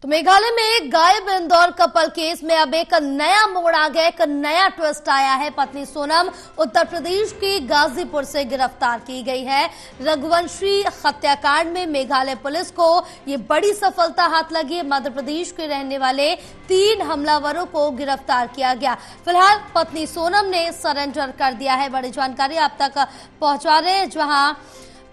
तो मेघालय में गायब इंदौर कपल केस में अब एक नया मोड़ आ गया, एक नया ट्विस्ट आया है। पत्नी सोनम उत्तर प्रदेश के गाजीपुर से गिरफ्तार की गई है। रघुवंशी हत्याकांड में मेघालय पुलिस को ये बड़ी सफलता हाथ लगी है। मध्य प्रदेश के रहने वाले 3 हमलावरों को गिरफ्तार किया गया। फिलहाल पत्नी सोनम ने सरेंडर कर दिया है। बड़ी जानकारी आप तक पहुंचा रहे हैं, जहां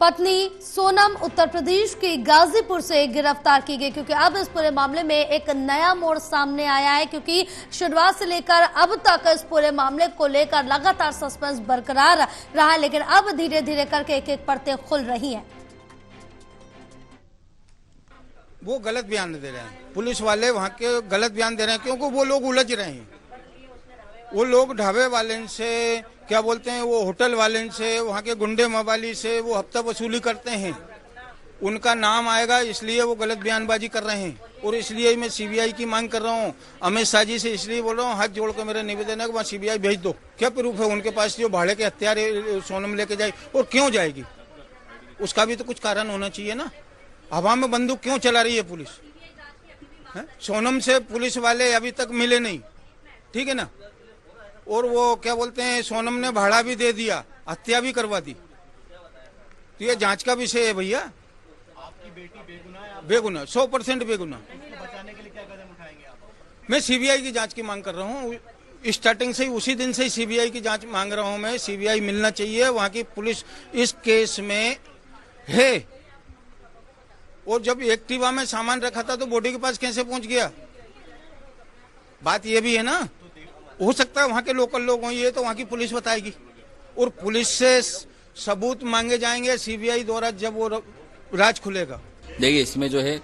पत्नी सोनम उत्तर प्रदेश के गाजीपुर से गिरफ्तार की गई, क्योंकि अब इस पूरे मामले में एक नया मोड़ सामने आया है। क्योंकि शुरुआत से लेकर अब तक इस पूरे मामले को लेकर लगातार सस्पेंस बरकरार रहा है, लेकिन अब धीरे धीरे करके एक एक परतें खुल रही हैं। वो गलत बयान दे रहे हैं, पुलिस वाले वहाँ के गलत बयान दे रहे हैं, क्योंकि वो लोग उलझ रहे हैं। वो लोग ढाबे वाले से, क्या बोलते हैं, वो होटल वाले से, वहाँ के गुंडे मवाली से वो हफ्ता वसूली करते हैं। उनका नाम आएगा, इसलिए वो गलत बयानबाजी कर रहे हैं। और इसलिए मैं सीबीआई की मांग कर रहा हूँ। अमित शाह जी से इसलिए बोल रहा हूँ, हाथ जोड़ कर मेरा निवेदन है कि वहाँ सीबीआई भेज दो। क्या प्रूफ है उनके पास जो भाड़े के हथियार सोनम लेके जाए, और क्यों जाएगी, उसका भी तो कुछ कारण होना चाहिए ना। हवा में बंदूक क्यों चला रही है पुलिस? सोनम से पुलिस वाले अभी तक मिले नहीं, ठीक है ना। और वो क्या बोलते हैं, सोनम ने भाड़ा भी दे दिया, हत्या भी करवा दी। तो ये जांच का विषय है भैया। आपकी बेटी बेगुनाह है? बेगुनाह, 100% बेगुनाह। बचाने के लिए क्या कदम उठाएंगे आप? मैं सीबीआई की जांच की मांग कर रहा हूँ। स्टार्टिंग से ही, उसी दिन से ही सीबीआई की जांच मांग रहा हूँ मैं। सीबीआई मिलना चाहिए, वहाँ की पुलिस इस केस में है। और जब एक्टिवा में सामान रखा था तो बॉडी के पास कैसे पहुंच गया? बात ये भी है ना। हो सकता है वहाँ के लोकल लोग हों, ये तो वहाँ की पुलिस बताएगी। और पुलिस से सबूत मांगे जाएंगे सीबीआई द्वारा जब वो राज खुलेगा। देखिए, इसमें जो है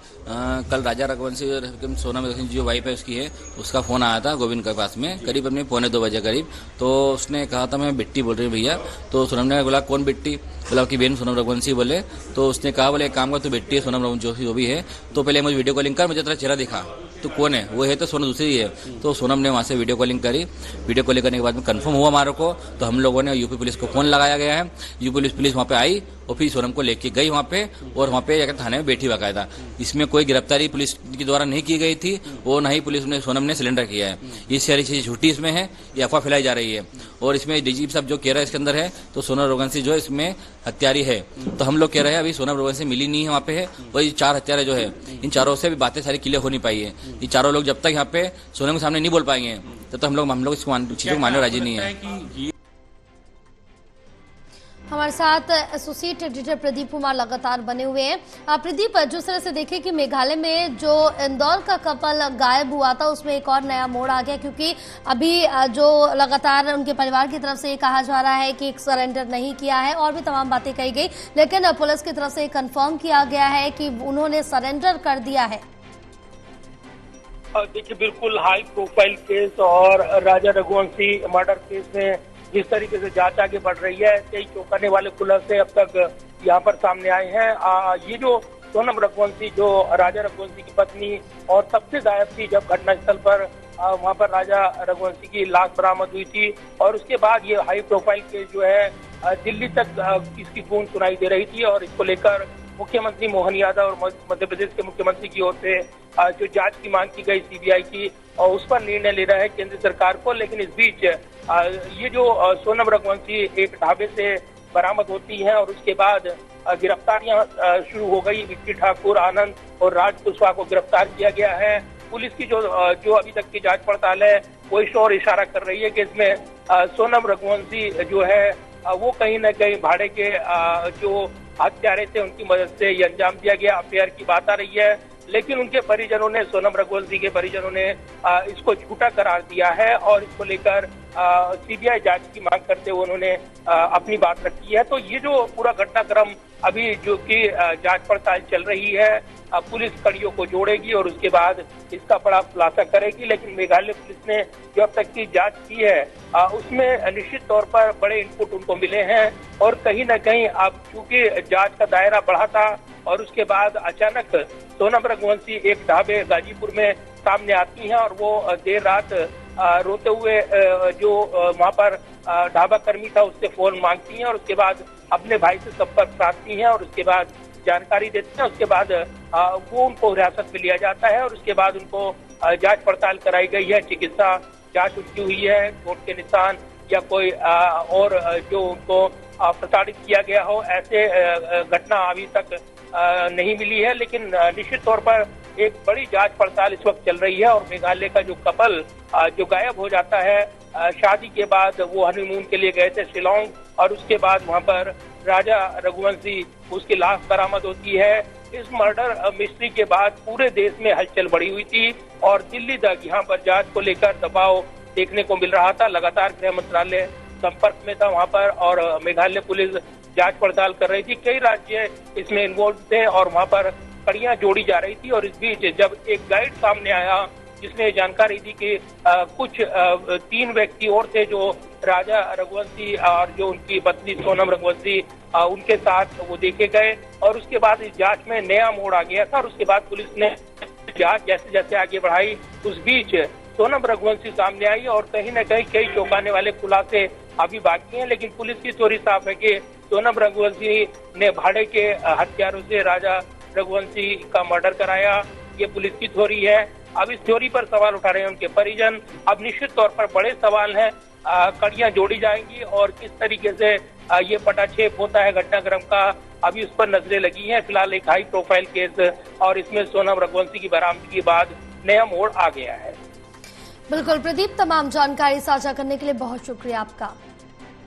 कल राजा रघुवंशी सोनम जो वाइफ है उसकी है, उसका फोन आया था गोविंद के पास में करीब अपने 1:45 बजे करीब। तो उसने कहा था मैं बिट्टी बोल रही हूँ भैया। तो सोनम ने बोला कौन बिट्टी? बोला कि बहन सोनम रघुवंशी बोले। तो उसने कहा बोले एक काम कर, तू बिट्टी है सोनम रघुवंशी जो भी है, तो पहले मुझे वीडियो कॉलिंग कर, मुझे तेरा चेहरा दिखा, तो कौन है? वो है तो सोनम दूसरी है। तो सोनम ने वहाँ से वीडियो कॉलिंग करी। वीडियो कॉलिंग करने के बाद में कंफर्म हुआ हमारे को, तो हम लोगों ने यूपी पुलिस को फोन लगाया गया है। यूपी पुलिस वहाँ पे आई और फिर सोनम को लेके गई वहाँ पे, और वहाँ पे जाकर थाने में बैठी बाकायदा। इसमें कोई गिरफ्तारी पुलिस के द्वारा नहीं की गई थी, वो ना ही पुलिस ने सोनम ने सिलेंडर किया है। ये सारी चीज झूठी इसमें है, ये अफवाह फैलाई जा रही है। और इसमें डीजीपी साहब जो कह रहा है इसके अंदर है, तो सोनम रघुवंशी जो है इसमें हत्यारी है। तो हम लोग कह रहे हैं अभी सोनम रघुवंशी मिली नहीं है वहाँ पे है, और ये 4 हत्यारे जो है, इन चारों से भी बातें सारी क्लियर हो नहीं पाई है। ये चारों लोग जब तक यहाँ पे सोनम के सामने नहीं बोल पाएंगे, तब तक हम लोग इसको चीजों को मानने राजी नहीं है। हमारे साथ एसोसिएट एडिटर प्रदीप कुमार लगातार बने हुए हैं। प्रदीप, जिस तरह से देखें कि मेघालय में जो इंदौर का कपल गायब हुआ था, उसमें एक और नया मोड़ आ गया, क्योंकि अभी जो लगातार उनके परिवार की तरफ से ये कहा जा रहा है कि एक सरेंडर नहीं किया है, और भी तमाम बातें कही गई, लेकिन पुलिस की तरफ से कंफर्म किया गया है कि उन्होंने सरेंडर कर दिया है। देखिए, बिल्कुल हाई प्रोफाइल केस और राजा रघुवंशी मर्डर केस में जिस तरीके से जांच आगे बढ़ रही है, कई चौंकाने वाले खुलासे अब तक यहाँ पर सामने आए हैं। ये जो सोनम रघुवंशी, जो राजा रघुवंशी की पत्नी और सबसे गायब थी जब घटनास्थल पर वहाँ पर राजा रघुवंशी की लाश बरामद हुई थी, और उसके बाद ये हाई प्रोफाइल केस जो है दिल्ली तक इसकी गूंज सुनाई दे रही थी। और इसको लेकर मुख्यमंत्री मोहन यादव और मध्य प्रदेश के मुख्यमंत्री की ओर से जो जांच की मांग की गई सीबीआई की, और उस पर निर्णय ले रहा है केंद्र सरकार को। लेकिन इस बीच ये जो सोनम रघुवंशी एक ढाबे से बरामद होती है और उसके बाद गिरफ्तारियां शुरू हो गई। विक्की ठाकुर, आनंद और राज कुशवाहा को गिरफ्तार किया गया है। पुलिस की जो अभी तक की जांच पड़ताल है वो इस ओर इशारा कर रही है कि इसमें सोनम रघुवंशी जो है वो कहीं न कहीं भाड़े के जो हत्यारे थे उनकी मदद से ये अंजाम दिया गया, अफेयर की बात आ रही है। लेकिन उनके परिजनों ने, सोनम रघुवंशी के परिजनों ने इसको झूठा करार दिया है, और इसको लेकर सीबीआई जांच की मांग करते हुए उन्होंने अपनी बात रखी है। तो ये जो पूरा घटनाक्रम अभी जो कि जांच पड़ताल चल रही है, पुलिस कड़ियों को जोड़ेगी और उसके बाद इसका बड़ा खुलासा करेगी। लेकिन मेघालय पुलिस ने जो अब तक की जांच की है उसमें निश्चित तौर पर बड़े इनपुट उनको मिले हैं, और कहीं न कहीं अब चूंकि जांच का दायरा बढ़ा था और उसके बाद अचानक सोनम रघुवंशी एक ढाबे गाजीपुर में सामने आती हैं, और वो देर रात रोते हुए जो वहाँ पर ढाबा कर्मी था उससे फोन मांगती हैं, और उसके बाद अपने भाई से संपर्क साधती हैं, और उसके बाद जानकारी देते हैं, उसके बाद वो उनको हिरासत में लिया जाता है और उसके बाद उनको जांच पड़ताल कराई गई है। चिकित्सा जांच उनकी हुई है, चोट के निशान या कोई और जो उनको प्रताड़ित किया गया हो, ऐसे घटना अभी तक नहीं मिली है। लेकिन निश्चित तौर पर एक बड़ी जांच पड़ताल इस वक्त चल रही है और मेघालय का जो कपल जो गायब हो जाता है शादी के बाद, वो हनीमून के लिए गए थे शिलोंग और उसके बाद वहां पर राजा रघुवंशी उसकी लाश बरामद होती है। इस मर्डर मिस्ट्री के बाद पूरे देश में हलचल बढ़ी हुई थी और दिल्ली तक यहाँ पर जांच को लेकर दबाव देखने को मिल रहा था। लगातार गृह मंत्रालय संपर्क में था वहां पर और मेघालय पुलिस जांच पड़ताल कर रही थी। कई राज्य इसमें इन्वॉल्व थे और वहां पर कड़ियां जोड़ी जा रही थी और इस बीच जब एक गाइड सामने आया जिसने जानकारी दी कि कुछ 3 व्यक्ति और थे जो राजा रघुवंशी और जो उनकी पत्नी सोनम रघुवंशी उनके साथ वो देखे गए और उसके बाद इस जांच में नया मोड़ आ गया था और उसके बाद पुलिस ने जांच जैसे जैसे आगे बढ़ाई, उस बीच सोनम रघुवंशी सामने आई और कहीं न कहीं कई चौंकाने वाले खुलासे अभी बाकी हैं। लेकिन पुलिस की थ्योरी साफ है कि सोनम रघुवंशी ने भाड़े के हथियारों से राजा रघुवंशी का मर्डर कराया, ये पुलिस की थ्योरी है। अब इस थ्योरी पर सवाल उठा रहे हैं उनके परिजन। अब निश्चित तौर पर बड़े सवाल हैं, कड़ियां जोड़ी जाएंगी और किस तरीके से ये पटाक्षेप होता है घटनाक्रम का, अभी उस पर नजरें लगी हैं। फिलहाल एक हाई प्रोफाइल केस और इसमें सोनम रघुवंशी की बरामदगी के बाद नया मोड़ आ गया है। बिल्कुल प्रदीप, तमाम जानकारी साझा करने के लिए बहुत शुक्रिया आपका।